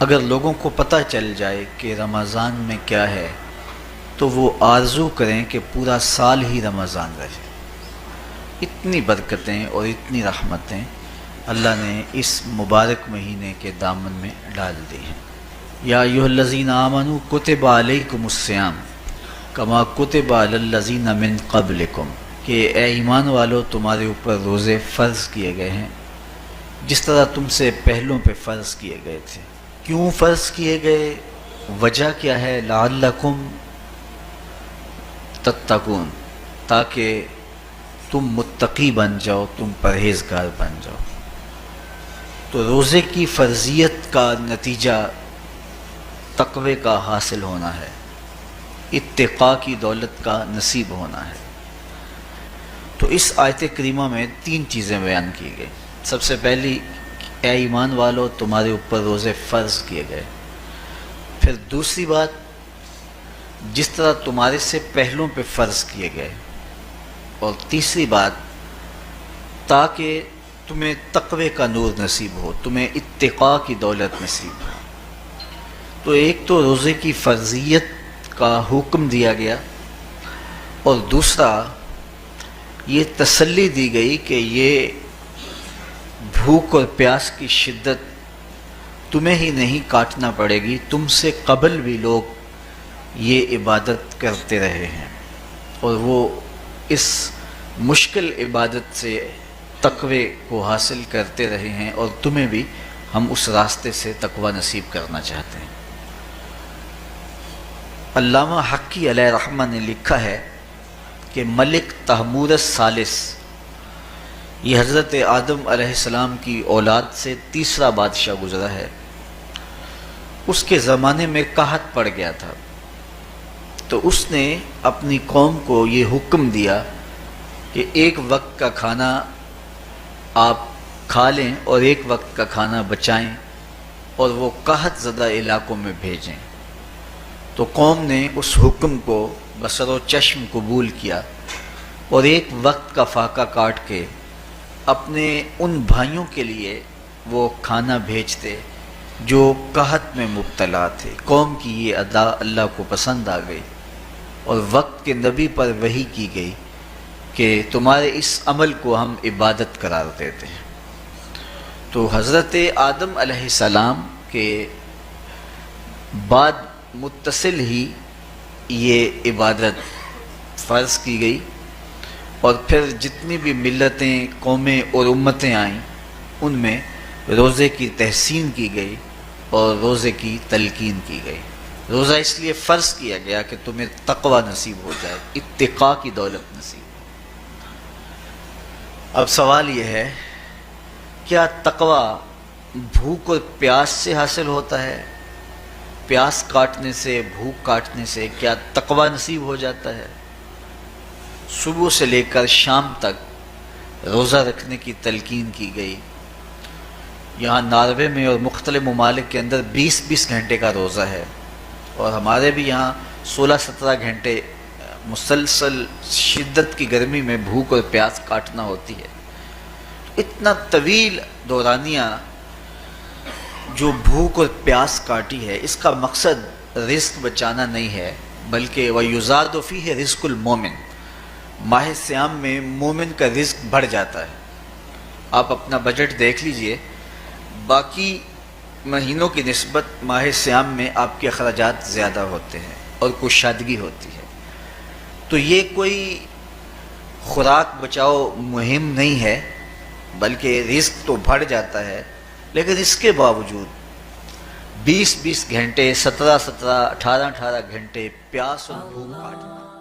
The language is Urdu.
اگر لوگوں کو پتہ چل جائے کہ رمضان میں کیا ہے تو وہ آرزو کریں کہ پورا سال ہی رمضان رہے۔ اتنی برکتیں اور اتنی رحمتیں اللہ نے اس مبارک مہینے کے دامن میں ڈال دی ہیں۔ یا ایھا الذین آمنوا کتب علیکم الصیام کما کتب علی الذین من قبلکم، کہ اے ایمان والو تمہارے اوپر روزے فرض کیے گئے ہیں جس طرح تم سے پہلوں پہ فرض کیے گئے تھے۔ کیوں فرض کیے گئے؟ وجہ کیا ہے؟ لعلکم تتقون، تاکہ تم متقی بن جاؤ، تم پرہیزگار بن جاؤ۔ تو روزے کی فرضیت کا نتیجہ تقوی کا حاصل ہونا ہے، اتقاء کی دولت کا نصیب ہونا ہے۔ تو اس آیت کریمہ میں 3 چیزیں بیان کی گئی۔ سب سے پہلی، اے ایمان والو تمہارے اوپر روزے فرض کیے گئے۔ پھر دوسری بات، جس طرح تمہارے سے پہلوں پہ فرض کیے گئے۔ اور تیسری بات، تاکہ تمہیں تقوی کا نور نصیب ہو، تمہیں اتقاء کی دولت نصیب ہو۔ تو ایک تو روزے کی فرضیت کا حکم دیا گیا، اور دوسرا یہ تسلی دی گئی کہ یہ بھوک اور پیاس کی شدت تمہیں ہی نہیں کاٹنا پڑے گی، تم سے قبل بھی لوگ یہ عبادت کرتے رہے ہیں، اور وہ اس مشکل عبادت سے تقوی کو حاصل کرتے رہے ہیں، اور تمہیں بھی ہم اس راستے سے تقوی نصیب کرنا چاہتے ہیں۔ علامہ حقی علیہ رحمہ نے لکھا ہے کہ ملک تحمور الثالث، یہ حضرت آدم علیہ السلام کی اولاد سے تیسرا بادشاہ گزرا ہے، اس کے زمانے میں قحط پڑ گیا تھا۔ تو اس نے اپنی قوم کو یہ حکم دیا کہ ایک وقت کا کھانا آپ کھا لیں اور ایک وقت کا کھانا بچائیں اور وہ قحط زدہ علاقوں میں بھیجیں۔ تو قوم نے اس حکم کو بصر و چشم قبول کیا، اور ایک وقت کا فاقہ کاٹ کے اپنے ان بھائیوں کے لیے وہ کھانا بھیجتے جو قحط میں مبتلا تھے۔ قوم کی یہ ادا اللہ کو پسند آ گئی، اور وقت کے نبی پر وحی کی گئی کہ تمہارے اس عمل کو ہم عبادت قرار دیتے ہیں۔ تو حضرت آدم علیہ السلام کے بعد متصل ہی یہ عبادت فرض کی گئی، اور پھر جتنی بھی ملتیں، قومیں اور امتیں آئیں ان میں روزے کی تحسین کی گئی اور روزے کی تلقین کی گئی۔ روزہ اس لیے فرض کیا گیا کہ تمہیں تقوی نصیب ہو جائے، اتقاء کی دولت نصیب ہو۔ اب سوال یہ ہے، کیا تقوی بھوک اور پیاس سے حاصل ہوتا ہے؟ پیاس کاٹنے سے، بھوک کاٹنے سے کیا تقوی نصیب ہو جاتا ہے؟ صبح سے لے کر شام تک روزہ رکھنے کی تلقین کی گئی۔ یہاں ناروے میں اور مختلف ممالک کے اندر 20 گھنٹے کا روزہ ہے، اور ہمارے بھی یہاں 16-17 گھنٹے مسلسل شدت کی گرمی میں بھوک اور پیاس کاٹنا ہوتی ہے۔ اتنا طویل دورانیہ جو بھوک اور پیاس کاٹی ہے، اس کا مقصد رزق بچانا نہیں ہے، بلکہ وَيُزَادُ فِيهِ رِزْقُ الْمُؤْمِنِ، ماہ سیام میں مومن کا رزق بڑھ جاتا ہے۔ آپ اپنا بجٹ دیکھ لیجئے، باقی مہینوں کی نسبت ماہ سیام میں آپ کے اخراجات زیادہ ہوتے ہیں اور کشادگی ہوتی ہے۔ تو یہ کوئی خوراک بچاؤ مہم نہیں ہے، بلکہ رزق تو بڑھ جاتا ہے، لیکن اس کے باوجود 20 گھنٹے، 17 18 گھنٹے پیاس اور بھوک کاٹنا